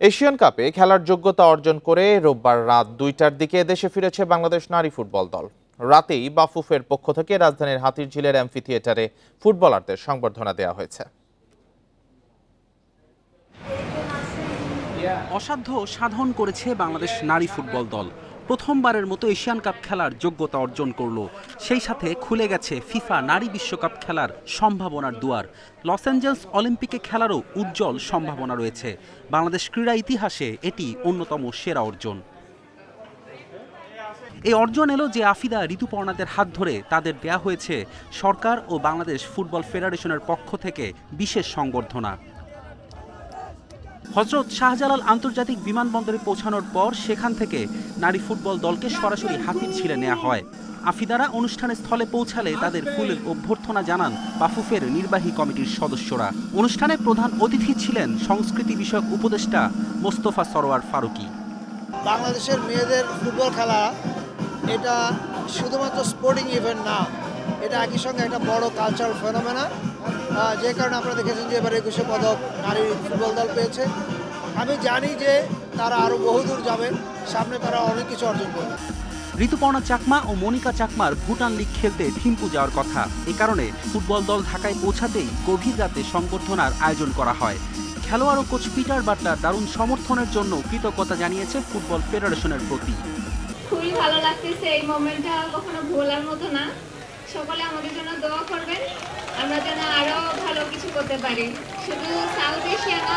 Asian কাপে খেলার যোগ্যতা অর্জন করে রোববার রাত ২টার দিকে দেশে ফিরেছে বাংলাদেশ নারী ফুটবল দল। রাতেই বাফুফের পক্ষ থেকে রাজধানীর হাতিরঝিলের অ্যাম্ফি থিয়েটারে ফুটবলারদের সংবর্ধনা দেওয়া হয়েছে। অসাধ্য সাধন করেছে বাংলাদেশ নারী ফুটবল দল। প্রথমবারের মতো এশিয়ান কাপ খেলার যোগ্যতা অর্জন করলো। সেই সাথে খুলে গেছে ফিফা নারী বিশ্বকাপ খেলার সম্ভাবনার দুয়ার। লস অ্যাঞ্জেলস অলিম্পিকে খেলারও উজ্জ্বল সম্ভাবনা রয়েছে। বাংলাদেশ ক্রীড়া ইতিহাসে এটি অন্যতম সেরা অর্জন। এই অর্জন এলো যে আফিদা ঋতুপর্ণাদের হাত ধরে তাদের দেয়া হয়েছে সরকার ও বাংলাদেশ ফুটবল ফেডারেশনের পক্ষ থেকে বিশেষ সংবর্ধনা। হযরত শাহজালাল আন্তর্জাতিক বিমানবন্দরে পৌঁছানোর পর সেখান থেকে নারী ফুটবল দলকে সরাসরি হাতিরঝিলে নেওয়া হয়। আফিদারা অনুষ্ঠানের স্থলে পৌঁছালে তাদের ফুলেল অভ্যর্থনা জানান বাফুফের নির্বাহী কমিটির সদস্যরা। অনুষ্ঠানে প্রধান অতিথি ছিলেন সংস্কৃতি বিষয়ক উপদেষ্টা মোস্তফা সরোয়ার ফারুকী। বাংলাদেশের মেয়েদের ফুটবল খেলা এটা শুধুমাত্র স্পোর্টিং ইভেন্ট না, এটা একই সঙ্গে একটা বড় কালচারাল ফেনোমেনা, যে কারণে আপনারা দেখেছেন যে এবার ২১ পদক নারী ফুটবল দল পেয়েছে। আমি জানি যে তারা আরও বহুদূর যাবে, সামনে তারা অনেক কিছু অর্জন করবে। ঋতুপর্ণা চাকমা ও মনিকা চাকমার ভুটান লিগ খেলতে থিম্পু যাওয়ার কথা। এ কারণে ফুটবল দল ঢাকায় পৌঁছাতেই গভীর রাতে সংবর্ধনার আয়োজন করা হয়। খেলোয়াড় ও কোচ পিটার বাটলার দারুণ সমর্থনের জন্য কৃতজ্ঞতা জানিয়েছে ফুটবল ফেডারেশনের প্রতি। খুবই ভালো লাগতেছে, এই মোমেন্টটা কখনো ভোলার মতো না। সকলে আমাদের জন্য দোয়া করবেন, আমরা যেন আরো ভালো কিছু করতে পারি। শুধু সাউথ এশিয়া না,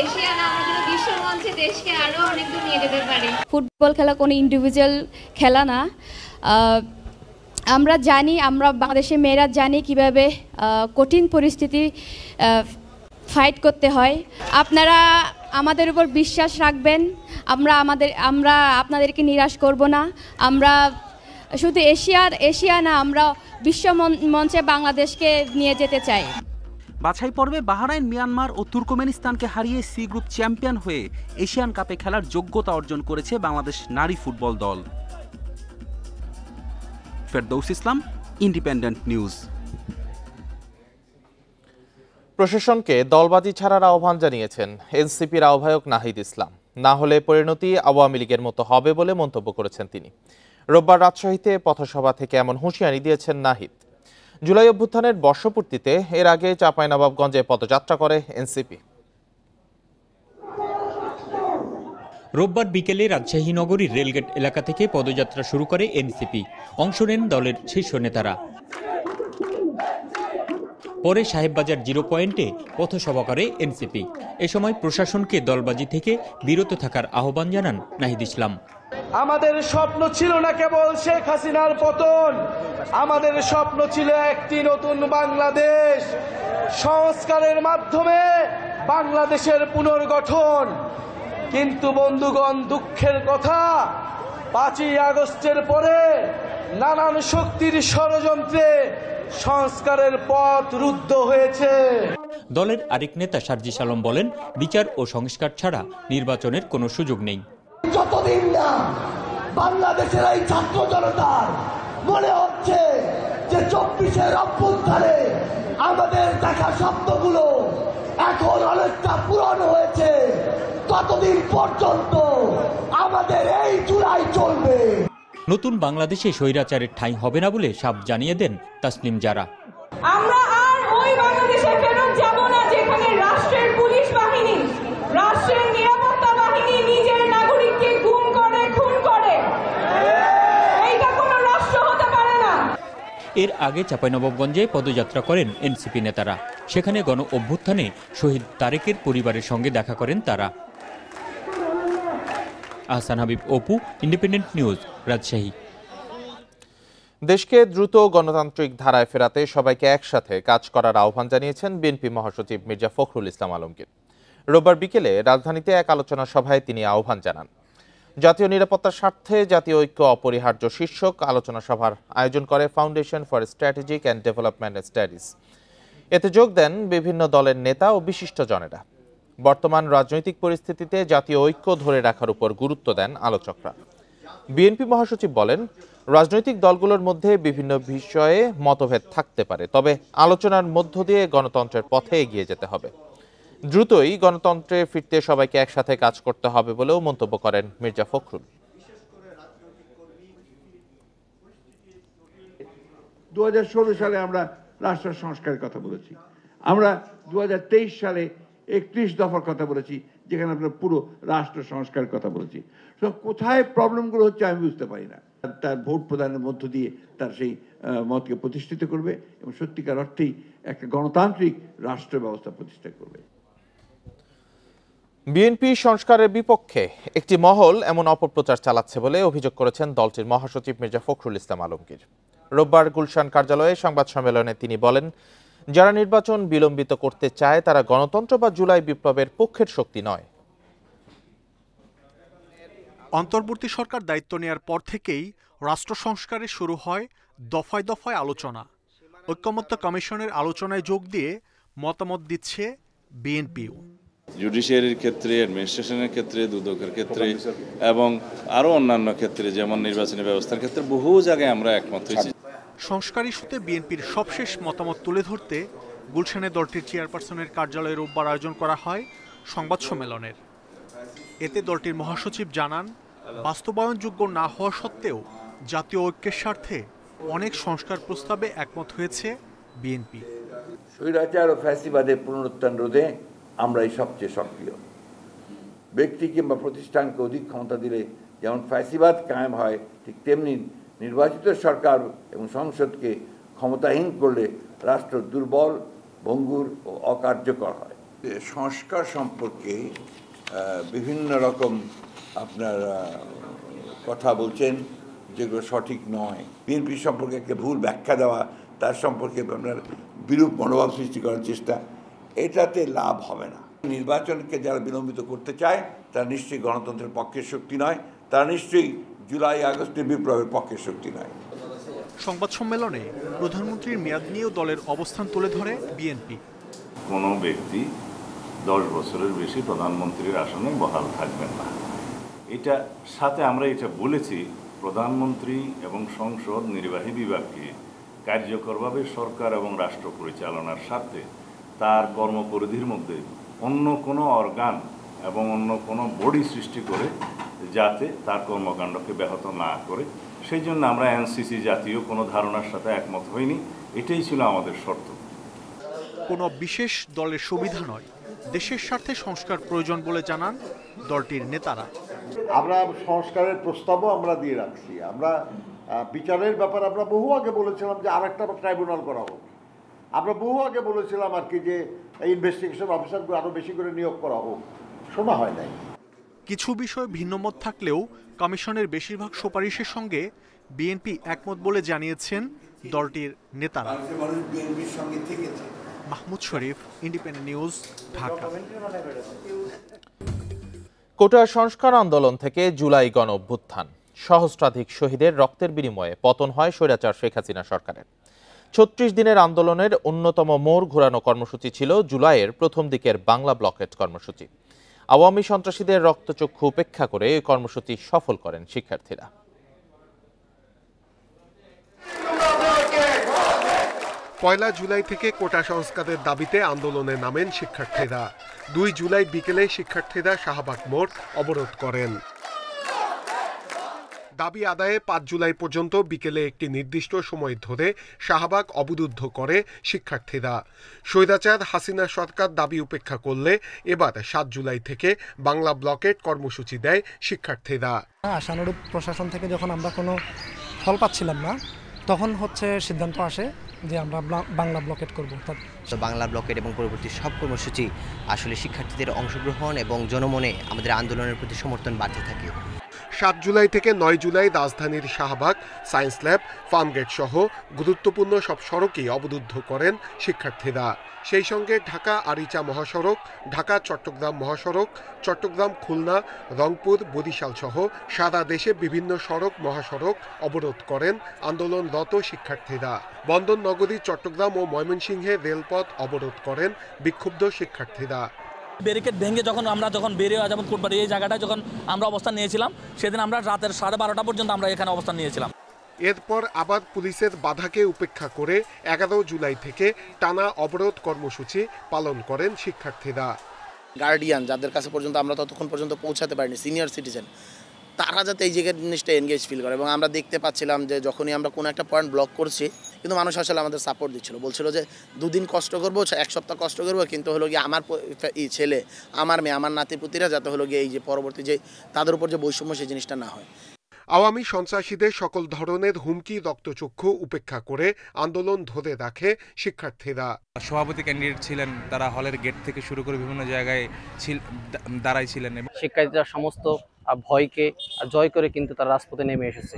এশিয়া না, আমরা যেন বিশ্ব মঞ্চে দেশকে আরো অনেক দূর নিয়ে যেতে পারি। ফুটবল খেলা কোনো ইন্ডিভিজুয়াল খেলা না। আমরা জানি, আমরা বাংলাদেশের মেয়েরা জানি কিভাবে কঠিন পরিস্থিতি ফাইট করতে হয়। আপনারা আমাদের উপর বিশ্বাস রাখবেন, আমরা আপনাদেরকে নিরাশ করব না। আমরা শুধু এশিয়া না, আমরা বিশ্ব মঞ্চে বাংলাদেশকে নিয়ে যেতে চাই। বাছাই পর্বে বাহরাইন, মিয়ানমার ও তুর্কমেনিস্তানকে হারিয়ে সি গ্রুপ চ্যাম্পিয়ন হয়ে এশিয়ান কাপে খেলার যোগ্যতা অর্জন করেছে বাংলাদেশ নারী ফুটবল দল। ফেরদৌস ইসলাম, ইন্ডিপেন্ডেন্ট নিউজ। প্রশাসনকে দলবাজি ছাড়ার আহ্বান জানিয়েছেন এনসিপির আহ্বায়ক নাহিদ ইসলাম। না হলে পরিণতি আওয়ামী লীগের মতো হবে বলে মন্তব্য করেছেন তিনি। রোববার রাজশাহীতে পথসভা থেকে এমন হুঁশিয়ারি দিয়েছেন নাহিদ। জুলাই অভ্যুত্থানের বর্ষপূর্তিতে এর আগে চাঁপাইনবাবগঞ্জে পদযাত্রা করে এনসিপি। রোববার বিকেলে রাজশাহী নগরীর রেলগেট এলাকা থেকে পদযাত্রা শুরু করে এনসিপি। অংশ নেন দলের শীর্ষ নেতারা। পরে সাহেববাজার 0 পয়েন্টে পথসভা করে এনসিপি। এ সময় প্রশাসনকে দলবাজি থেকে বিরত থাকার আহ্বান জানান নাহিদ ইসলাম। আমাদের স্বপ্ন ছিল না কেবল শেখ হাসিনার পতন, আমাদের স্বপ্ন ছিল একটি নতুন বাংলাদেশ, সংস্কারের মাধ্যমে বাংলাদেশের পুনর্গঠন। কিন্তু বন্ধুগণ, দুঃখের কথা, 5ই আগস্টের পরে নানান শক্তির ষড়যন্ত্রে সংস্কারের পথ রুদ্ধ হয়েছে। দলের আরেক নেতা সার্জিস আলম বলেন, বিচার ও সংস্কার ছাড়া নির্বাচনের কোনো সুযোগ নেই। যতদিন না বাংলাদেশের এই ছাত্র জনতার মনে হচ্ছে যে 24-এর অভ্যুত্থানে আমাদের দেখা স্বপ্নগুলো এখন অনেকটা পূরণ হয়েছে, ততদিন পর্যন্ত আমাদের এই জুলাই চলবে। নতুন বাংলাদেশে স্বৈরাচারের ঠাঁই হবে না বলে সাফ জানিয়ে দেন তাসনিম জারা। আমরা আর ওই বাংলাদেশে ফেরত যাব না যেখানে রাষ্ট্রের পুলিশ বাহিনী, রাষ্ট্রের নিরাপত্তা বাহিনী নিজের নাগরিককে গুম করে, খুন করে। এইটা কোনো রাষ্ট্র হতে পারে না। এর আগে চাঁপাইনবাবগঞ্জে পদযাত্রা করেন এনসিপি নেতারা। সেখানে গণ অভ্যুত্থানে শহীদ তারেকের পরিবারের সঙ্গে দেখা করেন তারা। Ahsan Habib, Apu, independent news, Rajshahi. দেশকে দ্রুত গণতান্ত্রিক ধারায় ফেরাতে সবাইকে একসাথে কাজ করার আহ্বান জানিয়েছেন বিএনপি মহাসচিব মির্জা ফখরুল ইসলাম আলমগীর। রোববার বিকেলে রাজধানীতে এক আলোচনা সভায় তিনি আহ্বান জানান। জাতীয় নিরাপত্তার স্বার্থে জাতীয় ঐক্য অপরিহার্য শীর্ষক আলোচনা সভার আয়োজন করে foundation for strategic and development studies. এতে যোগ দেন বিভিন্ন দলের নেতা ও বিশিষ্টজনেরা। বর্তমান রাজনৈতিক পরিস্থিতিতে জাতীয় ঐক্য ধরে রাখার উপর গুরুত্ব দেন আলোচকরা। বিএনপি মহাসচিব বলেন, রাজনৈতিক দলগুলোর মধ্যে বিভিন্ন বিষয়ে মতভেদ থাকতে পারে, তবে আলোচনার মধ্য দিয়ে গণতন্ত্রের পথে এগিয়ে যেতে হবে। দ্রুতই গণতন্ত্রে ফিরতে সবাইকে একসাথে কাজ করতে হবে বলেও মন্তব্য করেন মির্জা ফখরুল। 2016 সালে আমরা রাষ্ট্র সংস্কারের কথা বলেছি, আমরা 2023 সালে 31 দফার কথা বলেছি, যেখানে আমরা পুরো রাষ্ট্র সংস্কারের কথা বলেছি। তো কোথায় প্রবলেমগুলো হচ্ছে আমি বুঝতে পারি না। তার ভোট প্রদানের মধ্য দিয়ে তার সেই মতকে প্রতিষ্ঠিত করবে এবং সত্যিকার অর্থেই একটা গণতান্ত্রিক রাষ্ট্র ব্যবস্থা প্রতিষ্ঠা করবে। বিএনপি সংস্কারের বিপক্ষে একটি মহল এমন অপপ্রচার চালাচ্ছে বলে অভিযোগ করেছেন দলটির মহাসচিব মির্জা ফখরুল ইসলাম আলমগীর। রোববার গুলশান কার্যালয়ে সংবাদ সম্মেলনে তিনি বলেন, যারা নির্বাচন বিলম্বিত করতে চায় তারা গণতন্ত্র বা জুলাই বিপ্লবের পক্ষের শক্তি নয়। অন্তর্বর্তী সরকার দায়িত্ব নেয়ার পর থেকেই রাষ্ট্র সংস্কারে শুরু হয় দফায় দফায় আলোচনা। ঐকমত্য কমিশনের আলোচনায় যোগ দিয়ে মতামত দিচ্ছে বিএনপিও। জুডিশিয়ারির ক্ষেত্রে, অ্যাডমিনিস্ট্রেশনের ক্ষেত্রে, দুদকের ক্ষেত্রে এবং আরও অন্যান্য ক্ষেত্রে, যেমন নির্বাচনী ব্যবস্থার ক্ষেত্রে বহু জায়গায় আমরা একমত হয়েছি। সংস্কার ইস্যুতে বিএনপির সবশেষ মতামত তুলে ধরতে গুলশানে দলটির চেয়ারপারসনের কার্যালয়ে রোববার আয়োজন করা হয় সংবাদ সম্মেলনের। এতে দলটির মহাসচিব জানান, বাস্তবায়নযোগ্য না হওয়া সত্ত্বেও জাতীয় ঐক্যের স্বার্থে অনেক সংস্কার প্রস্তাবে একমত হয়েছে বিএনপি। স্বৈরাচার ও ফ্যাসিবাদের পুনরুত্থান রোধে আমরাই সবচেয়ে সক্রিয়। ব্যক্তি কিংবা প্রতিষ্ঠানকে অধিক ক্ষমতা দিলে যেমন ফ্যাসিবাদ কায়েম হয়, ঠিক তেমনি নির্বাচিত সরকার এবং সংসদকে ক্ষমতাহীন করলে রাষ্ট্র দুর্বল, ভঙ্গুর ও অকার্যকর হয়। সংস্কার সম্পর্কে বিভিন্ন রকম আপনার কথা বলছেন যেগুলো সঠিক নয়। বিএনপি সম্পর্কে একটা ভুল ব্যাখ্যা দেওয়া, তার সম্পর্কে আপনার বিরূপ মনোভাব সৃষ্টি করার চেষ্টা, এটাতে লাভ হবে না। নির্বাচনকে যারা বিলম্বিত করতে চায় তারা নিশ্চয়ই গণতন্ত্রের পক্ষের শক্তি নয়, তারা নিশ্চয়ই জুলাই আগস্টের বিপ্লবের পক্ষের শক্তি নয়। সংবাদ সম্মেলনে প্রধানমন্ত্রীর মেয়াদ নিয়েও দলের অবস্থান তুলে ধরে বিএনপি। কোনো ব্যক্তি 10 বছরের বেশি প্রধানমন্ত্রীর আসনে বহাল থাকবেন না। এটা সাথে আমরা এটা বলেছি, প্রধানমন্ত্রী এবং সংসদ নির্বাহী বিভাগকে কার্যকরভাবে সরকার এবং রাষ্ট্র পরিচালনার স্বার্থে তার কর্মপরিধির মধ্যে অন্য কোনো অর্গান এবং অন্য কোনো বডি সৃষ্টি করে যাতে তার কর্মকাণ্ডকে ব্যাহত না করে, সেই জন্য আমরা এনসিসি জাতীয় কোনো ধারণার সাথে একমত হইনি। এটাই ছিল আমাদের শর্ত। কোনো বিশেষ দলের সুবিধা নয়, দেশের স্বার্থে সংস্কার প্রয়োজন বলে জানান দলটির নেতারা। আমরা সংস্কারের প্রস্তাবও আমরা দিয়ে রাখছি। আমরা বিচারের ব্যাপারে আমরা বহু আগে বলেছিলাম যে আরেকটা ট্রাইব্যুনাল করা হোক। আমরা বহু আগে বলেছিলাম আর কি যে ইনভেস্টিগেশন অফিসারগুলো আরও বেশি করে নিয়োগ করা হোক, শোনা হয় নাই। কিছু বিষয়ে ভিন্নমত থাকলেও কমিশনের বেশিরভাগ সুপারিশের সঙ্গে বিএনপি একমত বলে জানিয়েছেন দলটির নেতারা। মাহমুদ শরীফ, ইন্ডিপেন্ডেন্ট নিউজ, ঢাকা। কোটা সংস্কার আন্দোলন থেকে জুলাই গণ অভ্যুত্থান, সহস্রাধিক শহীদের রক্তের বিনিময়ে পতন হয় স্বৈরাচার শেখ হাসিনা সরকারের। 36 দিনের আন্দোলনের অন্যতম মোড় ঘোরানো কর্মসূচি ছিল জুলাইয়ের প্রথম দিকের বাংলা ব্লকেট কর্মসূচি। আওয়ামী সন্ত্রাসীদের রক্তচক্ষু উপেক্ষা করে এই কর্মসূচি সফল করেন শিক্ষার্থীরা। 1 জুলাই থেকে কোটা সংস্কারের দাবিতে আন্দোলনে নামেন শিক্ষার্থীরা। 2 জুলাই বিকেলে শিক্ষার্থীরা শাহবাগ মোড় অবরোধ করেন। দাবি আদায়ে 5 জুলাই পর্যন্ত বিকেলে একটি নির্দিষ্ট সময় ধরে শাহবাগ অবরুদ্ধ করে শিক্ষার্থীরা। স্বৈরাচার হাসিনা সরকার দাবি উপেক্ষা করলে এবার 7 জুলাই থেকে বাংলা ব্লকেট কর্মসূচি দেয় শিক্ষার্থীরা। আশানুরূপ প্রশাসন থেকে যখন আমরা কোনো ফল পাচ্ছিলাম না, তখন সিদ্ধান্ত আসে যে আমরা বাংলা ব্লকেট করব। বাংলা ব্লকেট এবং পরবর্তী সব কর্মসূচি আসলে শিক্ষার্থীদের অংশগ্রহণ এবং জনমনে আমাদের আন্দোলনের প্রতি সমর্থন বাড়তে থাকে। 7 জুলাই থেকে 9 জুলাই রাজধানীর শাহবাগ, সায়েন্স ল্যাব, ফার্মগেট সহ গুরুত্বপূর্ণ সব সড়কই অবরুদ্ধ করেন শিক্ষার্থীরা। সেই সঙ্গে ঢাকা আরিচা মহাসড়ক, ঢাকা চট্টগ্রাম মহাসড়ক, চট্টগ্রাম খুলনা, রংপুর, বরিশাল সহ সারা দেশে বিভিন্ন সড়ক মহাসড়ক অবরোধ করেন আন্দোলনরত শিক্ষার্থীরা। বন্দর নগরী চট্টগ্রাম ও ময়মনসিংহে রেলপথ অবরোধ করেন বিক্ষুব্ধ শিক্ষার্থীরা। ব্যারিকেড ভেঙে আমরা বেরিয়ে যেমন কোটবাড়ি এই জায়গাটায় যখন আমরা অবস্থান নিয়েছিলাম, সেদিন আমরা রাতের 12:30 পর্যন্ত আমরা এখানে অবস্থান নিয়েছিলাম। এরপর আবার পুলিশের বাধাকে উপেক্ষা করে 11 জুলাই থেকে টানা অবরোধ কর্মসূচি পালন করেন শিক্ষার্থীরা। গার্ডিয়ান যাদের কাছে পর্যন্ত আমরা ততক্ষণ পর্যন্ত পৌঁছাতে পারিনি, সিনিয়র সিটিজেন, তারা যাতে এই জায়গার জিনিসটা এনগেজ ফিল করে। এবং আমরা দেখতে পাচ্ছিলাম যে যখনই আমরা কোনো একটা পয়েন্ট ব্লক করছি, কিন্তু মানুষ আসলে আমাদের সাপোর্ট দিচ্ছিল, বলছিল যে 2 দিন কষ্ট করবো, 1 সপ্তাহ কষ্ট করবো, কিন্তু হলো গিয়ে আমার ছেলে, আমার মেয়ে, আমার নাতিপুতিরা যাতে হলো গিয়ে এই যে পরবর্তী যে তাদের উপর যে বৈষম্য, সেই জিনিসটা না হয়। আওয়ামী সন্ত্রাসীদের সকল ধরনের হুমকি রক্তচক্ষু উপেক্ষা করে আন্দোলন ধরে রাখে শিক্ষার্থীরা। সভাপতি ক্যান্ডিডেট ছিলেন, তারা হলের গেট থেকে শুরু করে বিভিন্ন জায়গায় দাঁড়াই ছিলেন। শিক্ষার্থীরা সমস্ত ভয়কে জয় করে কিন্তু তারা রাজপথে নেমে এসেছে।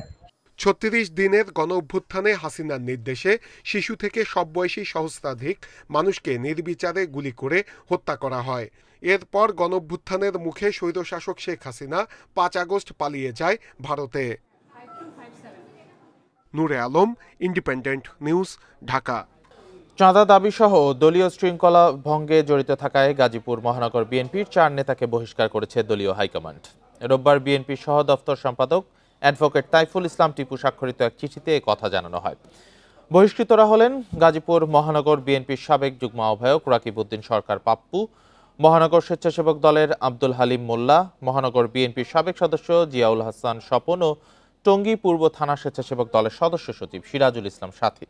36 দিনের গণ অভ্যুত্থানে হাসিনার নির্দেশে শিশু থেকে সব বয়সী সহস্রাধিক মানুষকে নির্বিচারে গুলি করে হত্যা করা হয়। এরপর গণ অভ্যুত্থানের মুখে স্বৈরশাসক শেখ হাসিনা 5 আগস্ট পালিয়ে যায় ভারতে। নূরে আলম, ইন্ডিপেন্ডেন্ট নিউজ, ঢাকা। চাঁদা দাবি সহ দলীয় শৃঙ্খলা ভঙ্গে জড়িত থাকায় গাজীপুর মহানগর বিএনপির 4 নেতাকে বহিষ্কার করেছে দলীয় হাইকমান্ড। রোববার বিএনপির সহ দফতর সম্পাদক অ্যাডভোকেট তাইফুল ইসলাম টিপু স্বাক্ষরিত এক চিঠিতে এ কথা জানানো হয়। বহিষ্কৃতরা হলেন গাজীপুর মহানগর বিএনপির সাবেক যুগ্ম আহ্বায়ক রাকিব উদ্দিন সরকার পাপ্পু, মহানগর স্বেচ্ছাসেবক দলের আব্দুল হালিম মোল্লা, মহানগর বিএনপির সাবেক সদস্য জিয়াউল হাসান স্বপন ও টঙ্গী পূর্ব থানা স্বেচ্ছাসেবক দলের সদস্য সচিব সিরাজুল ইসলাম সাথী।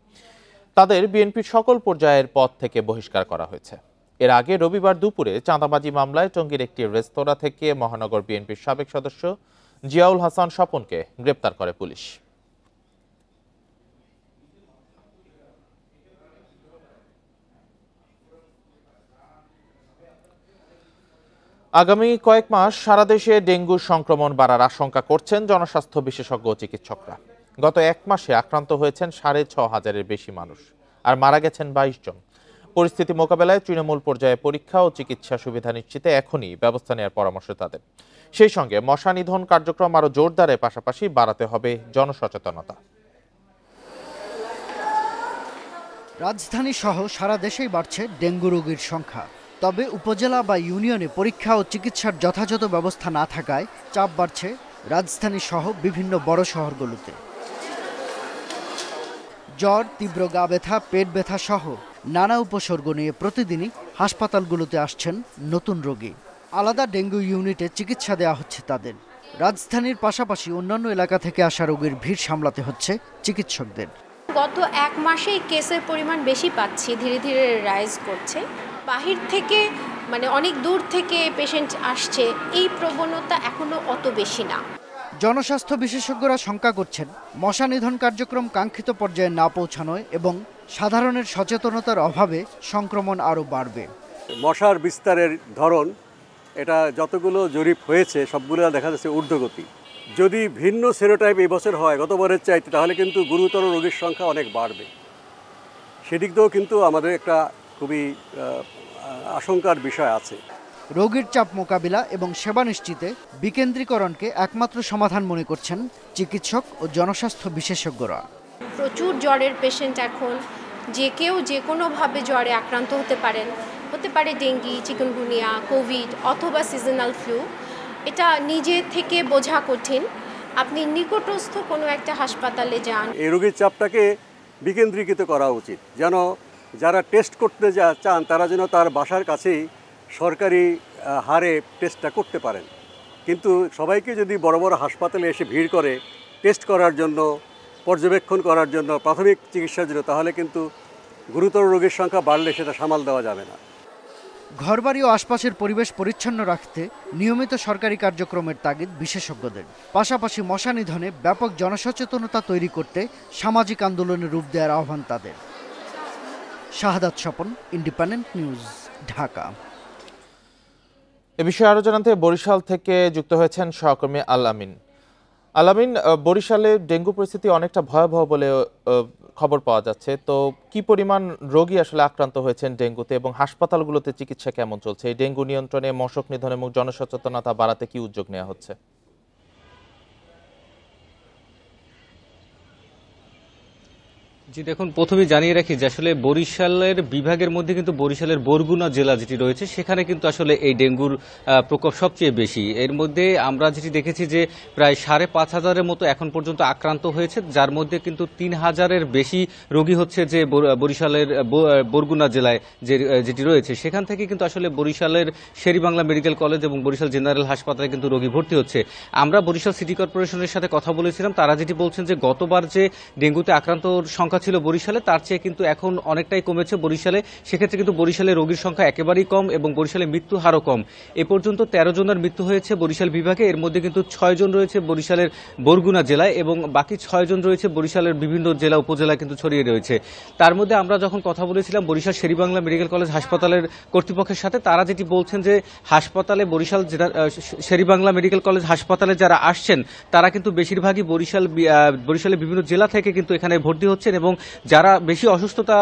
তাদের বিএনপির সকল পর্যায়ের পদ থেকে বহিষ্কার করা হয়েছে। এর আগে রবিবার দুপুরে চাঁদাবাজি মামলায় টঙ্গীর একটি রেস্তোরাঁ থেকে মহানগর বিএনপির সাবেক সদস্য জিয়াউল হাসান স্বপনকে গ্রেপ্তার করে পুলিশ। আগামী কয়েক মাস সারা দেশে ডেঙ্গুর সংক্রমণ বাড়ার আশঙ্কা করছেন জনস্বাস্থ্য বিশেষজ্ঞ ও চিকিৎসকরা। গত 1 মাসে আক্রান্ত হয়েছেন 6,500-এর বেশি মানুষ, আর মারা গেছেন 22 জন। পরিস্থিতি মোকাবেলায় তৃণমূল পর্যায়ে পরীক্ষা ও চিকিৎসা সুবিধা নিশ্চিতে এখনই ব্যবস্থা নেওয়ার পরামর্শ তাদের। সেই সঙ্গে মশা নিধন কার্যক্রম আরও জোরদারের পাশাপাশি বাড়াতে হবে জনসচেতনতা। রাজধানী সহ সারা দেশেই বাড়ছে ডেঙ্গু রোগীর সংখ্যা। তবে উপজেলা বা ইউনিয়নে পরীক্ষা ও চিকিৎসার যথাযথ ব্যবস্থা না থাকায় চাপ বাড়ছে রাজধানী সহ বিভিন্ন বড় শহরগুলোতে। জ্বর, তীব্র গা ব্যথা, পেট ব্যথা সহ নানা উপসর্গ নিয়ে প্রতিদিনই হাসপাতালগুলোতে আসছেন নতুন রোগী। আলাদা ডেঙ্গু ইউনিটে চিকিৎসা দেওয়া হচ্ছে তাদের। রাজধানীর পাশাপাশি অন্যান্য এলাকা থেকে আসা রোগীর ভিড় সামলাতে হচ্ছে চিকিৎসকদের। গত 1 মাসেই কেসের পরিমাণ বেশি পাচ্ছি, ধীরে ধীরে রাইজ করছে। বাহির থেকে অনেক দূর থেকে পেশেন্ট আসছে, এই প্রবণতা এখনো অত বেশি না। জনস্বাস্থ্য বিশেষজ্ঞরা শঙ্কা করছেন মশা নিধন কার্যক্রম কাঙ্ক্ষিত পর্যায়ে না পৌঁছানোয় এবং সাধারণের সচেতনতার অভাবে সংক্রমণ আরও বাড়বে। মশার বিস্তারের ধরন, এটা যতগুলো জরিপ হয়েছে সবগুলো দেখা যাচ্ছে ঊর্ধ্বগতি। যদি ভিন্ন সেরোটাইপ এই বছর হয় গতবারের চাইতে, তাহলে কিন্তু গুরুতর রোগীর সংখ্যা অনেক বাড়বে। সেদিক দিয়েও কিন্তু আমাদের একটা খুবই আশঙ্কার বিষয় আছে। রোগীর চাপ মোকাবিলা এবং সেবা নিশ্চিতে বিকেন্দ্রীকরণকে একমাত্র সমাধান মনে করছেন চিকিৎসক ও জনস্বাস্থ্য বিশেষজ্ঞরা। প্রচুর জ্বরের পেশেন্ট এখন, যে কেউ যে কোনোভাবে জ্বরে আক্রান্ত হতে পারে ডেঙ্গি, চিকুনগুনিয়া, কোভিড অথবা সিজনাল ফ্লু। এটা নিজে থেকে বোঝা কঠিন। আপনি নিকটস্থ কোনো একটা হাসপাতালে যান। এই রোগীর চাপটাকে বিকেন্দ্রীকৃত করা উচিত, যেন যারা টেস্ট করতে চান তারা যেন তার বাসার কাছেই সরকারি হারে টেস্টটা করতে পারেন। কিন্তু সবাইকে যদি বড় বড় হাসপাতালে এসে ভিড় করে টেস্ট করার জন্য, পর্যবেক্ষণ করার জন্য, প্রাথমিক চিকিৎসার জন্য, তাহলে কিন্তু গুরুতর রোগীর সংখ্যা বাড়লে সেটা সামাল দেওয়া যাবে না। ঘরবাড়ি ও আশপাশের পরিবেশ পরিচ্ছন্ন রাখতে নিয়মিত সরকারি কার্যক্রমের তাগিদ বিশেষজ্ঞদের। পাশাপাশি মশা নিধনে ব্যাপক জনসচেতনতা তৈরি করতে সামাজিক আন্দোলনের রূপ দেওয়ার আহ্বান তাদের। শাহাদাত স্বপন, ইন্ডিপেন্ডেন্ট নিউজ, ঢাকা। এ বিষয়ে আরো জানাতে বরিশাল থেকে যুক্ত হয়েছেন সহকর্মী আল-আমিন। আল-আমিন, বরিশালে ডেঙ্গু পরিস্থিতি অনেকটা ভয়াবহ বলে খবর পাওয়া যাচ্ছে, তো কি পরিমাণ রোগী আসলে আক্রান্ত হয়েছেন ডেঙ্গুতে এবং হাসপাতালগুলোতে চিকিৎসা কেমন চলছে? এই ডেঙ্গু নিয়ন্ত্রণে মশক নিধন এবং জনসচেতনতা বাড়াতে কি উদ্যোগ নেওয়া হচ্ছে? জি দেখুন, প্রথমে জানিয়ে রাখি যে আসলে বরিশালের বিভাগের মধ্যে কিন্তু বরিশালের বরগুনা জেলা যেটি রয়েছে সেখানে কিন্তু আসলে এই ডেঙ্গুর প্রকোপ সবচেয়ে বেশি। এর মধ্যে আমরা যেটি দেখেছি যে প্রায় 5,500-এর মতো এখন পর্যন্ত আক্রান্ত হয়েছে, যার মধ্যে কিন্তু 3,000-এর বেশি রোগী হচ্ছে যে বরিশালের বরগুনা জেলায় যেটি রয়েছে সেখান থেকে কিন্তু আসলে বরিশালের শেরেবাংলা মেডিকেল কলেজ এবং বরিশাল জেনারেল হাসপাতালে কিন্তু রোগী ভর্তি হচ্ছে। আমরা বরিশাল সিটি কর্পোরেশনের সাথে কথা বলেছিলাম, তারা যেটি বলছেন যে গতবার যে ডেঙ্গুতে আক্রান্তর সংখ্যা ছিল বরিশালে তার চেয়ে কিন্তু এখন অনেকটাই কমেছে বরিশালে। সেক্ষেত্রে কিন্তু বরিশালে রোগীর সংখ্যা একেবারেই কম এবং বরিশালে মৃত্যু হারও কম। এ পর্যন্ত 13 জনের মৃত্যু হয়েছে বরিশাল বিভাগে, এর মধ্যে কিন্তু 6 জন রয়েছে বরিশালের বরগুনা জেলায় এবং বাকি 6 জন রয়েছে বরিশালের বিভিন্ন জেলা উপজেলায় কিন্তু ছড়িয়ে রয়েছে। তার মধ্যে আমরা যখন কথা বলেছিলাম বরিশাল শেরেবাংলা মেডিকেল কলেজ হাসপাতালের কর্তৃপক্ষের সাথে, তারা যেটি বলছেন যে হাসপাতালে বরিশাল শেরেবাংলা মেডিকেল কলেজ হাসপাতালে যারা আসছেন তারা কিন্তু বেশিরভাগই বরিশালের বিভিন্ন জেলা থেকে কিন্তু এখানে ভর্তি হচ্ছেন এবং যারা বেশি অসুস্থতা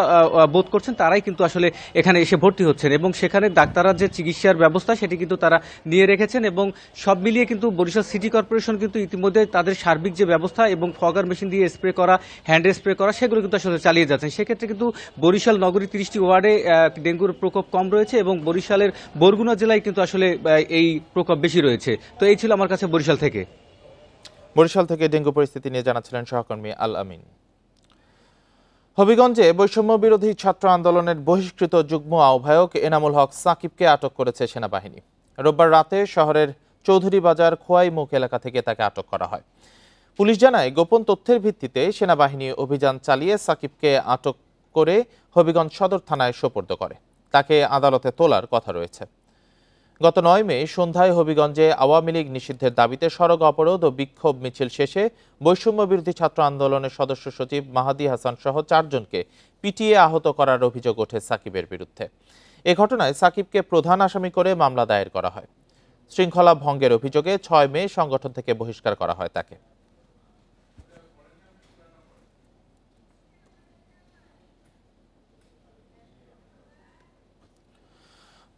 বোধ করছেন তারাই কিন্তু আসলে এখানে এসে ভর্তি হচ্ছেন এবং সেখানে ডাক্তাররা যে চিকিৎসার ব্যবস্থা সেটি কিন্তু তারা নিয়ে রেখেছেন এবং সব মিলিয়ে কিন্তু বরিশাল সিটি কর্পোরেশন কিন্তু ইতিমধ্যে তাদের সার্বিক যে ব্যবস্থা এবং ফগার মেশিন দিয়ে স্প্রে করা, হ্যান্ড স্প্রে করা সেগুলো কিন্তু আসলে চালিয়ে যাচ্ছেন। সেক্ষেত্রে কিন্তু বরিশাল নগরী 30টি ওয়ার্ডে ডেঙ্গুর প্রকোপ কম রয়েছে এবং বরিশালের বরগুনা জেলায় কিন্তু আসলে এই প্রকোপ বেশি রয়েছে। তো এই ছিল আমার কাছে বরিশাল থেকে। বরিশাল থেকে ডেঙ্গু পরিস্থিতি নিয়ে জানাচ্ছিলেন সহকর্মী আল আমিন। হবিগঞ্জে বৈষম্য বিরোধী ছাত্র আন্দোলনের বহিষ্কৃত যুগ্ম আহ্বায়ক এনামুল হক সাকিবকে আটক করেছে সেনাবাহিনী। রোববার রাতে শহরের চৌধুরী বাজার খোয়াইমুখ এলাকা থেকে তাকে আটক করা হয়। পুলিশ জানায় গোপন তথ্যের ভিত্তিতে সেনাবাহিনী অভিযান চালিয়ে সাকিবকে আটক করে হবিগঞ্জ সদর থানায় সোপর্দ করে। তাকে আদালতে তোলার কথা রয়েছে। গত 9 মে সন্ধ্যায় হবিগঞ্জে আওয়ামী লীগ নিষিদ্ধের দাবিতে সড়ক অবরোধ ও বিক্ষোভ মিছিল শেষে বৈষম্য বিরোধী ছাত্র আন্দোলনের সদস্য সচিব মাহাদি হাসান সহ 4 জনকে পিটিয়ে আহত করার অভিযোগ ওঠে সাকিবের বিরুদ্ধে। এ ঘটনায় সাকিবকে প্রধান আসামি করে মামলা দায়ের করা হয়। শৃঙ্খলা ভঙ্গের অভিযোগে 6 মে সংগঠন থেকে বহিষ্কার করা হয় তাকে।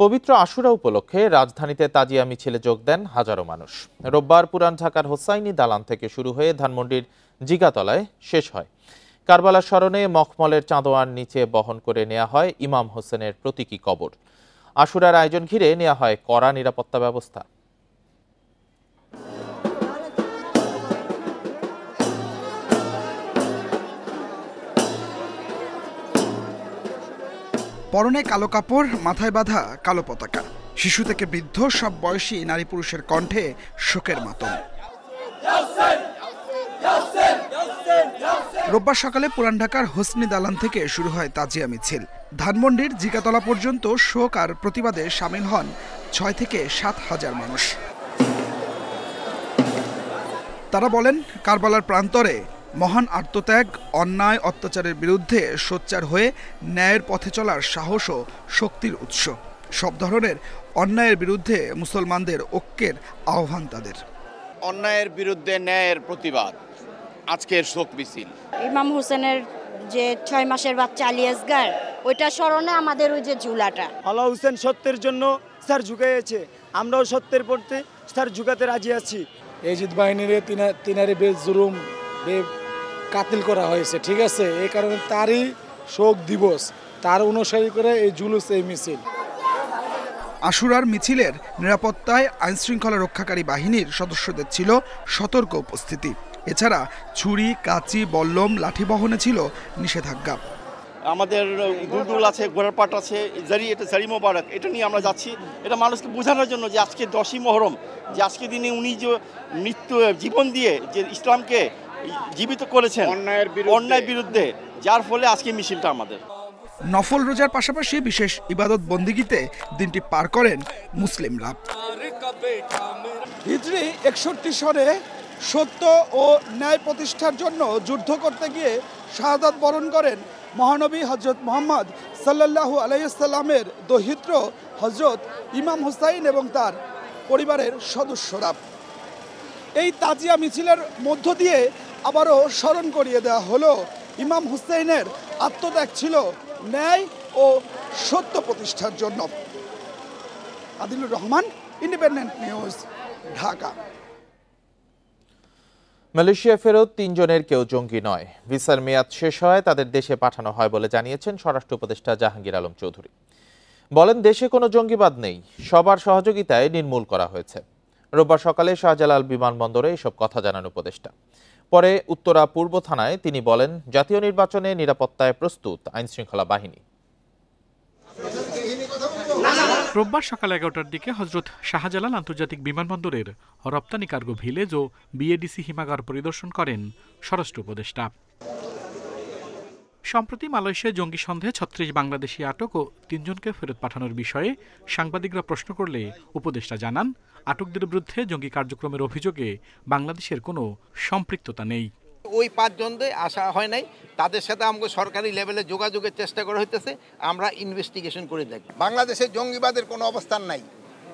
পবিত্র আশুরা উপলক্ষে রাজধানীতে তাজিয়া মিছিলে যোগ দেন হাজারো মানুষ। রোববার পুরান ঢাকার হোসাইনি দালান থেকে শুরু হয়ে ধানমন্ডির জিগাতলায় শেষ হয়। কারবালার স্মরণে মখমলের চাঁদোয়ার নিচে বহন করে নেওয়া হয় ইমাম হোসেনের প্রতীকী কবর। আশুরার আয়োজন ঘিরে নেওয়া হয় কড়া নিরাপত্তা ব্যবস্থা। পরনে কালো কাপড়, মাথায় বাঁধা কালো পতাকা, শিশু থেকে বৃদ্ধ সব বয়সী নারী পুরুষের কণ্ঠে শোকের মাতম। রোববার সকালে পুরান ঢাকার হোসনি দালান থেকে শুরু হয় তাজিয়া মিছিল। ধানমন্ডির জিগাতলা পর্যন্ত শোক আর প্রতিবাদে সামিল হন 6 থেকে 7 হাজার মানুষ। তারা বলেন, কারবালার প্রান্তরে মহান আত্মত্যাগ, অন্যায় অত্যাচারের বিরুদ্ধে সোচ্চার হয়ে ন্যায়ের পথে চলার সাহস ও শক্তির উৎস। সব ধরনের অন্যায়ের বিরুদ্ধে মুসলমানদের ঐক্যের আহ্বান তাদের। অন্যায়ের বিরুদ্ধে ন্যায়ের প্রতিবাদ আজকের শোক মিছিল। ইমাম হোসেনের যে 6 মাসের বাচ্চা আলিয়াসগার, ওইটা স্মরণে আমাদের ওই যে ঝুলাটা। আলা হোসেন সত্যের জন্য স্যার ঝুঁকিয়েছে, আমরাও সত্যের পড়তে স্যার ঝুঁকাতে রাজি আছি। এজিদ বাহিনীর তিনারে বেজুলুম কাতিল করা হয়েছে, ঠিক আছে, এই কারণে তারই শোক দিবস, তার অনুসারী করে এই জুলুস, এই মিছিল। আশুরার মিছিলের নিরাপত্তায় আইনশৃঙ্খলা রক্ষাকারী বাহিনীর সদস্যদের ছিল সতর্ক উপস্থিতি। এছাড়া ছুরি, কাঁচি, বল্লম, লাঠি বহনে ছিল নিষেধাজ্ঞা। আমাদের দুলদুল আছে, ঘোড়ার পাট আছে, এটা জারি মোবারক, এটা নিয়ে আমরা যাচ্ছি। এটা মানুষকে বোঝানোর জন্য যে আজকে 10ই মহরম, যে আজকে দিনে উনি যে জীবন দিয়ে যে ইসলামকে জীবিত করেছেন অন্যায় বিরুদ্ধে, যার ফলে আজকে মিছিলটা আমাদের। নফল রোজার পাশাপাশি বিশেষ ইবাদত বন্দিগিতে দিনটি পার করেন মুসলিমরা। হিজরি 61 সনে সত্য ও ন্যায় প্রতিষ্ঠার জন্য যুদ্ধ করতে গিয়ে শাহাদাত বরণ করেন মহানবী হজরত মুহাম্মদ সাল্লাল্লাহু আলাইহি সাল্লামের দৌহিত্র হজরত ইমাম হুসাইন এবং তার পরিবারের সদস্যরা। এই তাজিয়া মিছিলের মধ্য দিয়ে আবারও স্মরণ করিয়ে দেওয়া হলো ইমাম হুসাইনের আত্মত্যাগ ছিল ন্যায় ও সত্য প্রতিষ্ঠার জন্য। Adilur Rahman, independent news, Dhaka. Malaysia ফেরত ৩ জনের কেউ জঙ্গি নয়। ভিসার মেয়াদ শেষ হয় তাদের দেশে পাঠানো হয় বলে জানিয়েছেন স্বরাষ্ট্র উপদেষ্টা জাহাঙ্গীর আলম চৌধুরী। বলেন, দেশে কোনো জঙ্গিবাদ নেই, সবার সহযোগিতায় নির্মূল করা হয়েছে। রোববার সকালে শাহজালাল বিমানবন্দরে এসব কথা জানান উপদেষ্টা। পরে উত্তরা পূর্ব থানায় তিনি বলেন, জাতীয় নির্বাচনে নিরাপত্তায় প্রস্তুত আইনশৃঙ্খলা বাহিনী। রোববার সকাল 11টার দিকে হজরত শাহজালাল আন্তর্জাতিক বিমানবন্দরের রপ্তানি কার্গো ভিলেজ ও বিএডিসি হিমাগার পরিদর্শন করেন স্বরাষ্ট্র উপদেষ্টা। সম্প্রতি মালয়েশিয়ায় জঙ্গি সন্দেহে ৩৬ বাংলাদেশি আটক ও ৩ জনকে ফেরত পাঠানোর বিষয়ে সাংবাদিকরা প্রশ্ন করলে উপদেষ্টা জানান, আটকদের বিরুদ্ধে জঙ্গি কার্যক্রমের অভিযোগে বাংলাদেশের কোনো সম্পৃক্ততা নেই। ওই 5 জনদের আসা হয় নাই, তাদের সাথে আমাকে সরকারি লেভেলে যোগাযোগের চেষ্টা করা হইতেছে, আমরা ইনভেস্টিগেশন করে দেখি। বাংলাদেশে জঙ্গিবাদের কোনো অবস্থান নাই,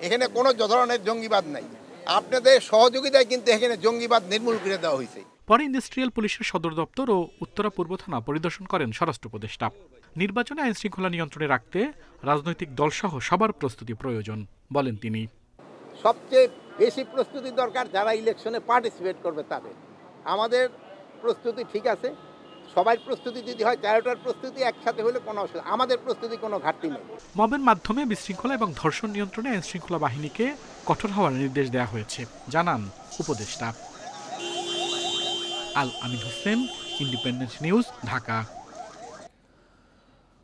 এখানে কোনো ধরনের জঙ্গিবাদ নাই। আপনাদের সহযোগিতায় কিন্তু এখানে জঙ্গিবাদ নির্মূল করে দেওয়া হয়েছে। পরে ইন্ডাস্ট্রিয়াল পুলিশের সদর দপ্তর ও উত্তরা পূর্ব থানা পরিদর্শন করেন স্বরাষ্ট্র উপদেষ্টা। নির্বাচনে আইন শৃঙ্খলা নিয়ন্ত্রণে রাখতে রাজনৈতিক দলসহ সবার প্রস্তুতি প্রয়োজন বলেন তিনি। সবচেয়ে বেশি প্রস্তুতি দরকার যারা ইলেকশনে পার্টিসিপেট করবে তাদের। আমাদের প্রস্তুতি ঠিক আছে, সবার প্রস্তুতি যদি হয়, 4টার প্রস্তুতি একসাথে হলে কোনো অসুবিধা, আমাদের প্রস্তুতি কোনো ঘাটতি নেই। মবের মাধ্যমে বিশৃঙ্খলা এবং ধর্ষণ নিয়ন্ত্রণে আইন শৃঙ্খলা বাহিনীকে কঠোর হওয়ার নির্দেশ দেওয়া হয়েছে জানান উপদেষ্টা। আল আমিন হোসেন, ইন্ডিপেন্ডেন্ট নিউজ, ঢাকা।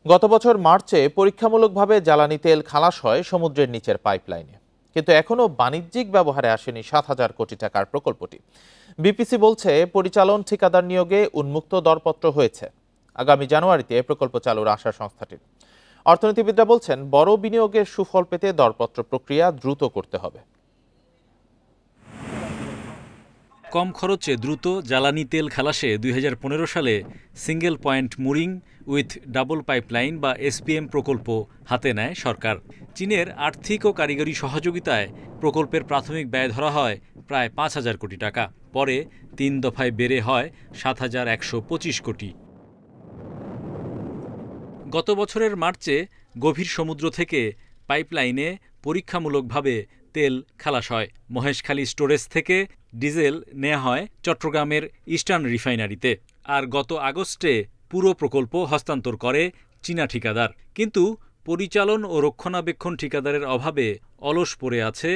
গত বছর মার্চে পরীক্ষামূলকভাবে জ্বালানি তেল খালাস হয় সমুদ্রের নিচের পাইপলাইনে, কিন্তু এখনও বাণিজ্যিক ব্যবহারে আসেনি ৭,০০০ কোটি টাকার প্রকল্পটি। বিপিসি বলছে, পরিচালন ঠিকাদার নিয়োগে উন্মুক্ত দরপত্র হয়েছে। আগামী জানুয়ারিতে প্রকল্প চালুর আশা সংস্থাটির। অর্থনীতিবিদরা বলছেন, বড় বিনিয়োগের সুফল পেতে দরপত্র প্রক্রিয়া দ্রুত করতে হবে। কম খরচে দ্রুত জ্বালানি তেল খালাসে ২০১৫ সালে single point mooring with double pipeline বা এসপিএম প্রকল্প হাতে নেয় সরকার। চীনের আর্থিক ও কারিগরি সহযোগিতায় প্রকল্পের প্রাথমিক ব্যয় ধরা হয় প্রায় ৫,০০০ কোটি টাকা। পরে ৩ দফায় বেড়ে হয় ৭,১২৫ কোটি। গত বছরের মার্চে গভীর সমুদ্র থেকে পাইপলাইনে পরীক্ষামূলকভাবে তেল খালাস হয়। মহেশখালী স্টোরেজ থেকে ডিজেল নেওয়া হয় চট্টগ্রামের ইস্টার্ন রিফাইনারিতে। আর গত আগস্টে পুরো প্রকল্প হস্তান্তর করে চীনা ঠিকাদার। কিন্তু পরিচালন ও রক্ষণাবেক্ষণ ঠিকাদারের অভাবে অলস পড়ে আছে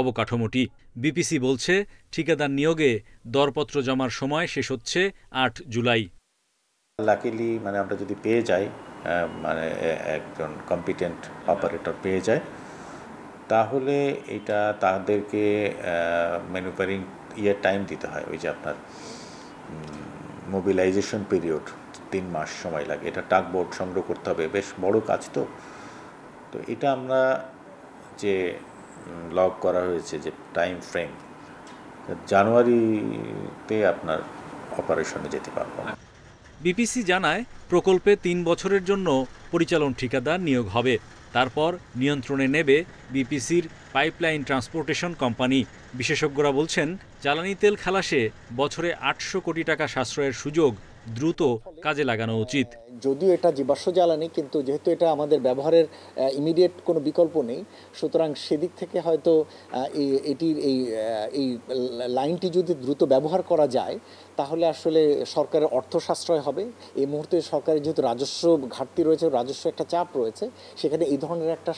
অবকাঠামোটি। বিপিসি বলছে, ঠিকাদার নিয়োগে দরপত্র জমার সময় শেষ হচ্ছে ৮ জুলাই। লাকিলি আমরা যদি পেয়ে যাই, একজন কম্পিটেন্ট অপারেটর পেয়ে যায়, তাহলে এটা তাদেরকে ম্যানুফ্যাকচারিং টাইম দিতে হয়। ওই যে আপনার মোবিলাইজেশন পিরিয়ড 3 মাস সময় লাগে। এটা টাগবোট সংগ্রহ করতে হবে, বেশ বড় কাজ। তো এটা আমরা যে লগ করা হয়েছে যে টাইম ফ্রেম, জানুয়ারিতে আপনার অপারেশনে যেতে পারবো। বিপিসি জানায়, প্রকল্পে 3 বছরের জন্য পরিচালন ঠিকাদার নিয়োগ হবে। তারপর নিয়ন্ত্রণে নেবে বিপিসির পাইপলাইন ট্রান্সপোর্টেশন কোম্পানি। বিশেষজ্ঞরা বলছেন, জ্বালানি তেল খালাসে বছরে ৮০০ কোটি টাকা সাশ্রয়ের সুযোগ দ্রুত কাজে লাগানো উচিত। যদিও এটা জীবাশ্ম জ্বালানি, কিন্তু যেহেতু এটা আমাদের ব্যবহারের ইমিডিয়েট কোনো বিকল্প নেই, সুতরাং সেদিক থেকে হয়তো এটির এই লাইনটি যদি দ্রুত ব্যবহার করা যায়, তাহলে আসলে সরকারের অর্থ সাশ্রয় হবে। এই মুহূর্তে সরকারের যেহেতু রাজস্ব ঘাটতি রয়েছে, রাজস্ব একটা চাপ রয়েছে, সেখানে এই ধরনের একটা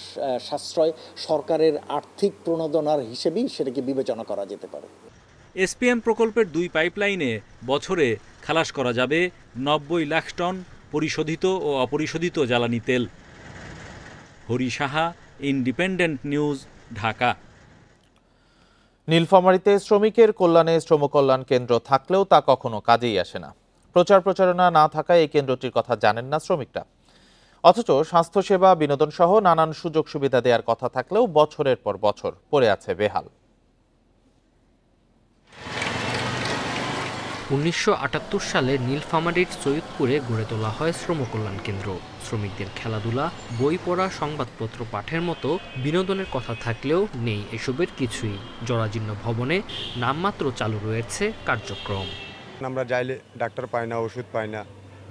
সাশ্রয় সরকারের আর্থিক প্রণোদনার হিসেবেই সেটাকে বিবেচনা করা যেতে পারে। এসপিএম প্রকল্পের 2 পাইপলাইনে বছরে খালাস করা যাবে ৯০ লাখ টন পরিশোধিত ও অপরিশোধিত জ্বালানি তেল। Hari Saha, independent news, Dhaka. নীলফামারীতে শ্রমিকের কল্যাণে শ্রম কল্যাণ কেন্দ্র থাকলেও তা কখনো কাজেই আসে না। প্রচারণা না থাকায় এই কেন্দ্রটির কথা জানেন না শ্রমিকরা। অথচ স্বাস্থ্যসেবা, বিনোদন সহ নানান সুযোগ সুবিধা দেওয়ার কথা থাকলেও বছরের পর বছর পড়ে আছে বেহাল। ১৯৭৮ সালে নীলফামারীর সৈয়দপুরে গড়ে তোলা হয় শ্রম কল্যাণ কেন্দ্র। শ্রমিকদের খেলাধুলা, বই পড়া, সংবাদপত্র পাঠের মতো বিনোদনের কথা থাকলেও নেই এসবের কিছুই। জরাজীর্ণ ভবনে নামমাত্র চালু রয়েছে কার্যক্রম। আমরা যাইলে ডাক্তার পাই না, ওষুধ পাই না,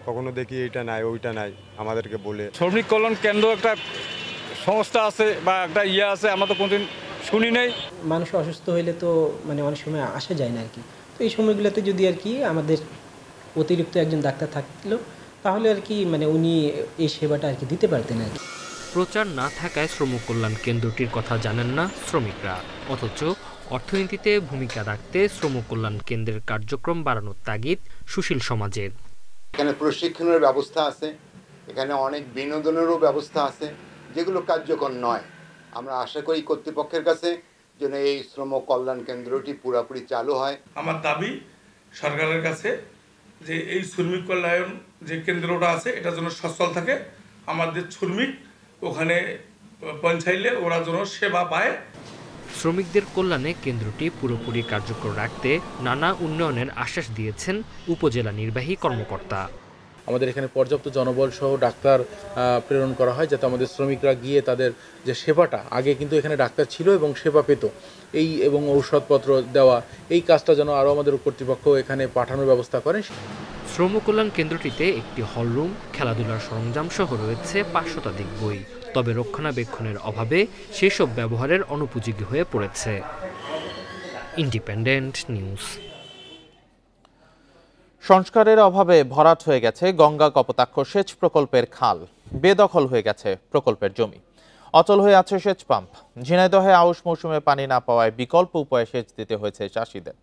কখনো দেখি এইটা নাই ওইটা নাই, আমাদেরকে বলে। শ্রমিক কল্যাণ কেন্দ্র একটা সংস্থা আছে বা একটা আছে, আমরা তো কোনোদিন শুনি নেই। মানুষ অসুস্থ হইলে তো অনেক সময় আসা যায় না আর কি। তো তো এই সময়গুলোতে যদি আর কি আমাদের অতিরিক্ত একজন ডাক্তার থাকলো তাহলে আর কি মানে উনি এই সেবাটা আর কি দিতে পারতেন আর কি। প্রচার না থাকায় শ্রম কল্যাণ কেন্দ্রটির কথা জানেন না শ্রমিকরা, অথচ অর্থনীতিতে ভূমিকা রাখতে শ্রম কল্যাণ কেন্দ্রের কার্যক্রম বাড়ানোর তাগিদ সুশীল সমাজের। এখানে প্রশিক্ষণের ব্যবস্থা আছে, এখানে অনেক বিনোদনেরও ব্যবস্থা আছে যেগুলো কার্যকর নয়। আমরা আশা করি কর্তৃপক্ষের কাছে যেন এই শ্রম কল্যাণ কেন্দ্রটি পুরোপুরি চালু হয়। আমার দাবি সরকারের কাছে যে এই শ্রমিক কল্যাণ যে কেন্দ্রটা আছে এটা যেন সচল থাকে, আমাদের শ্রমিক ওখানে পৌঁছাইলে ওরা যেন সেবা পায়। শ্রমিকদের কল্যাণে কেন্দ্রটি পুরোপুরি কার্যকর রাখতে নানা উন্নয়নের আশ্বাস দিয়েছেন উপজেলা নির্বাহী কর্মকর্তা। আমাদের এখানে পর্যাপ্ত জনবল সহ ডাক্তার প্রেরণ করা হয় যাতে আমাদের শ্রমিকরা গিয়ে তাদের যে সেবাটা, আগে কিন্তু এখানে ডাক্তার ছিল এবং সেবা পেত, এবং ঔষধপত্র দেওয়া, এই কাজটা যেন আরও আমাদের কর্তৃপক্ষ এখানে পাঠানোর ব্যবস্থা করে। শ্রম কল্যাণ কেন্দ্রটিতে একটি হলরুম, খেলাধুলার সরঞ্জাম সহ রয়েছে ৫০০ শতাধিক বই। তবে রক্ষণাবেক্ষণের অভাবে সেসব ব্যবহারের অনুপযোগী হয়ে পড়েছে। Independent news. সংস্কারের অভাবে ভরাট হয়ে গেছে গঙ্গা কপোতাক্ষ সেচ প্রকল্পের খাল, বেদখল হয়ে গেছে প্রকল্পের জমি, অচল হয়ে আছে সেচ পাম্প। ঝিনাইদহে আউশ মৌসুমে পানি না পাওয়ায় বিকল্প উপায়ে সেচ দিতে হয়েছে চাষিদের।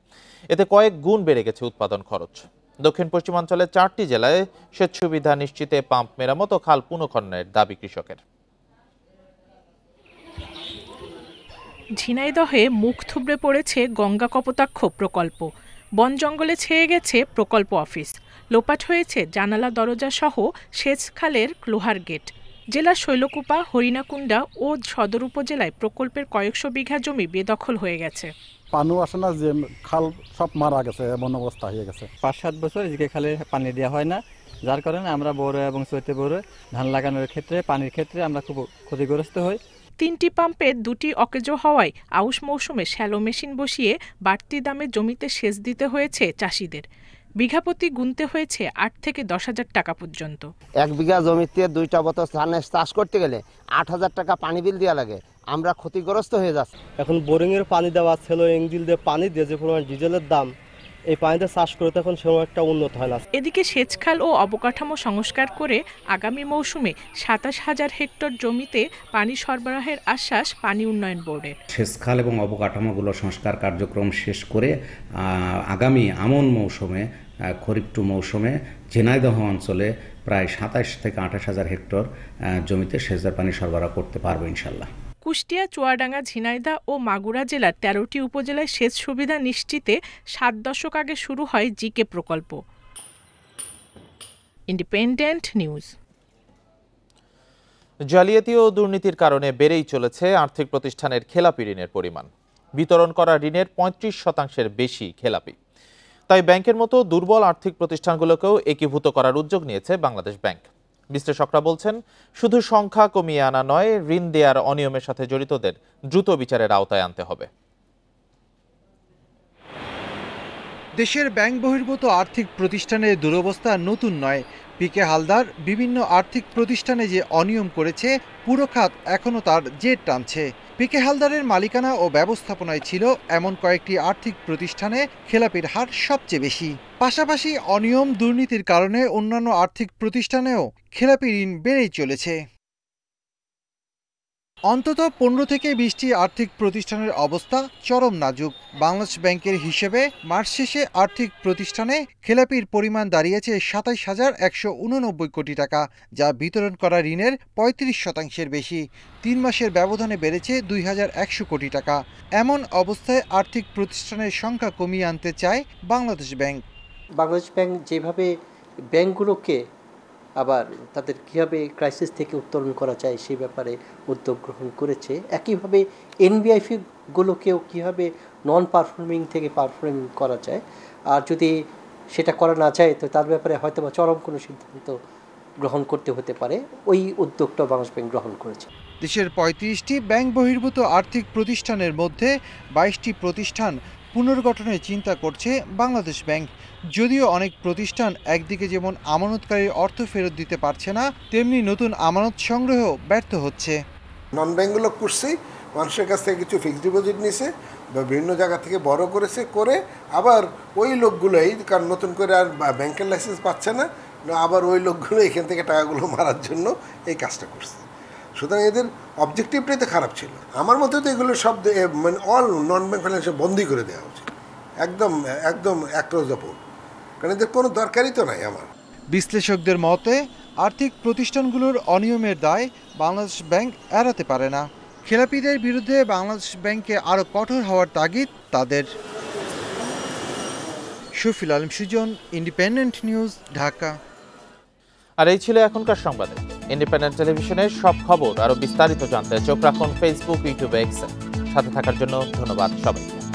এতে কয়েক গুণ বেড়ে গেছে উৎপাদন খরচ। দক্ষিণ পশ্চিমাঞ্চলের 4টি জেলায় সেচ সুবিধা নিশ্চিতে পাম্প মেরামত ও খাল পুনঃখননের দাবি কৃষকের। ঝিনাইদহে মুখ থুবড়ে পড়েছে গঙ্গা কপোতাক্ষ প্রকল্প। বন জঙ্গলে ছেয়ে গেছে প্রকল্প অফিস, লোপাট হয়েছে জানালা দরজা সহ সেচ খালের লোহার গেট। জেলার শৈলকুপা, হরিণাকুণ্ডা ও সদর উপজেলায় প্রকল্পের কয়েকশো বিঘা জমি বেদখল হয়ে গেছে। পানি আসে না, যে খাল সব মারা গেছে, এমন অবস্থা হয়ে গেছে। 5-7 বছর এদিকে খালে পানি দেওয়া হয় না, যার কারণে আমরা বড় এবং চৈতে বড় ধান লাগানোর ক্ষেত্রে পানির ক্ষেত্রে আমরা খুব ক্ষতিগ্রস্ত হই। 3টি পাম্পে 2টি অকেজো হওয়ায় আউশ মৌসুমে শ্যালো মেশিন বসিয়ে বাড়তি দামে জমিতে সেচ দিতে হয়েছে চাষিদের। বিঘাপতি গুনতে হয়েছে 8 থেকে 10,000 টাকা পর্যন্ত। 1 বিঘা জমিতে 2টা বছর চাষ করতে গেলে 8,000 টাকা পানি বিল দেওয়া লাগে। আমরা ক্ষতিগ্রস্ত হয়ে যাচ্ছি। এখন বোরিংয়ের পানি দেওয়া, সেলো ইঞ্জিল দিয়ে পানি দিয়ে যে পরিমাণ ডিজেলের দাম, এই পানিতে চাষ করে তখন সেরকম একটা উন্নত হয় না। এদিকে সেচখাল ও অবকাঠামো সংস্কার করে আগামী মৌসুমে 27,000 হেক্টর জমিতে পানি সরবরাহের আশ্বাস পানি উন্নয়ন বোর্ডের। সেচখাল এবং অবকাঠামোগুলো সংস্কার কার্যক্রম শেষ করে আগামী আমন মৌসুমে, খরিফ টু মৌসুমে ঝিনাইদহ অঞ্চলে প্রায় 27 থেকে 28,000 হেক্টর জমিতে সেচের পানি সরবরাহ করতে পারবো ইনশাল্লাহ। কুষ্টিয়া, চুয়াডাঙ্গা, ঝিনাইদহ ও মাগুরা জেলার 13টি উপজেলায় সেচ সুবিধা নিশ্চিতে 7 দশক আগে শুরু হয় জিকে প্রকল্প। Independent news. জালিয়াতি ও দুর্নীতির কারণে বেড়েই চলেছে আর্থিক প্রতিষ্ঠানের খেলাপি ঋণের পরিমাণ। বিতরণ করা ঋণের 35% বেশি খেলাপি। তাই ব্যাংকের মতো দুর্বল আর্থিক প্রতিষ্ঠানগুলোকেও একীভূত করার উদ্যোগ নিয়েছে বাংলাদেশ ব্যাংক। বিশ্লেষকরা বলছেন, শুধু সংখ্যা কমিয়ে আনা নয়, ঋণ দেওয়ার অনিয়মের সাথে জড়িতদের দ্রুত বিচারের আওতায় আনতে হবে। দেশের ব্যাংক বহির্ভূত আর্থিক প্রতিষ্ঠানের দুরবস্থা নতুন নয়। পিকে হালদার বিভিন্ন আর্থিক প্রতিষ্ঠানে যে অনিয়ম করেছে, পুরো খাত এখনও তার জের টানছে। পিকে হালদারের মালিকানা ও ব্যবস্থাপনায় ছিল এমন কয়েকটি আর্থিক প্রতিষ্ঠানে খেলাপির হার সবচেয়ে বেশি। পাশাপাশি অনিয়ম দুর্নীতির কারণে অন্যান্য আর্থিক প্রতিষ্ঠানেও খেলাপি ঋণ বেড়েই চলেছে। অন্তত 15 থেকে 20টি আর্থিক প্রতিষ্ঠানের অবস্থা চরম নাজুক। বাংলাদেশ ব্যাংকের হিসেবে মার্চ শেষে আর্থিক প্রতিষ্ঠানে খেলাপির পরিমাণ দাঁড়িয়েছে 27,189 কোটি টাকা, যা বিতরণ করা ঋণের 35% বেশি। 3 মাসের ব্যবধানে বেড়েছে 2,100 কোটি টাকা। এমন অবস্থায় আর্থিক প্রতিষ্ঠানের সংখ্যা কমিয়ে আনতে চায় বাংলাদেশ ব্যাংক। বাংলাদেশ ব্যাংক যেভাবে ব্যাংকগুলোকে আবার তাদের কীভাবে ক্রাইসিস থেকে উত্তরণ করা যায় সেই ব্যাপারে উদ্যোগ গ্রহণ করেছে, একইভাবে এনবিআইএফগুলোকেও কীভাবে নন পারফর্মিং থেকে পারফর্মিং করা যায়, আর যদি সেটা করা না যায় তো তার ব্যাপারে হয়তো বা চরম কোনো সিদ্ধান্ত গ্রহণ করতে হতে পারে। ওই উদ্যোগটা বাংলাদেশ ব্যাংক গ্রহণ করেছে। দেশের 35টি ব্যাংক বহির্ভূত আর্থিক প্রতিষ্ঠানের মধ্যে 22টি প্রতিষ্ঠান পুনর্গঠনের চিন্তা করছে বাংলাদেশ ব্যাংক। যদিও অনেক প্রতিষ্ঠান একদিকে যেমন আমানতকারীর অর্থ ফেরত দিতে পারছে না, তেমনি নতুন আমানত সংগ্রহ ব্যর্থ হচ্ছে। নন ব্যাংকগুলো করছে, মানুষের কাছ থেকে কিছু ফিক্সড ডিপোজিট নিছে, বা বিভিন্ন জায়গা থেকে বড় করেছে, করে আবার ওই লোকগুলোই, কারণ নতুন করে আর ব্যাংকের লাইসেন্স পাচ্ছে না, আবার ওই লোকগুলো এখান থেকে টাকাগুলো মারার জন্য এই কাজটা করছে। সুতরাং এদের অবজেক্টিভটাই তো খারাপ ছিল। আমার মতে তো এগুলো সব মানে অল নন ব্যাংক ফাইন্যান্সিয়াল বন্ধই করে দেওয়া উচিত, একদম একদম অ্যাক্রস দ্য বোর্ড, কারণ এদের কোনো দরকারই তো নাই। আমার বিশ্লেষকদের মতে আর্থিক প্রতিষ্ঠানগুলোর অনিয়মের দায় বাংলাদেশ ব্যাংক এড়াতে পারে না। খেলাপিদের বিরুদ্ধে বাংলাদেশ ব্যাংকে আরও কঠোর হওয়ার তাগিদ তাদের। Shafil Alam Sujan, independent news, Dhaka. আর এই ছিল এখনকার সংবাদে। ইন্ডিপেন্ডেন্ট টেলিভিশনের সব খবর আরো বিস্তারিত জানতে চোখ রাখুন ফেসবুক, ইউটিউব, এক্স। সাথে থাকার জন্য ধন্যবাদ সবাইকে।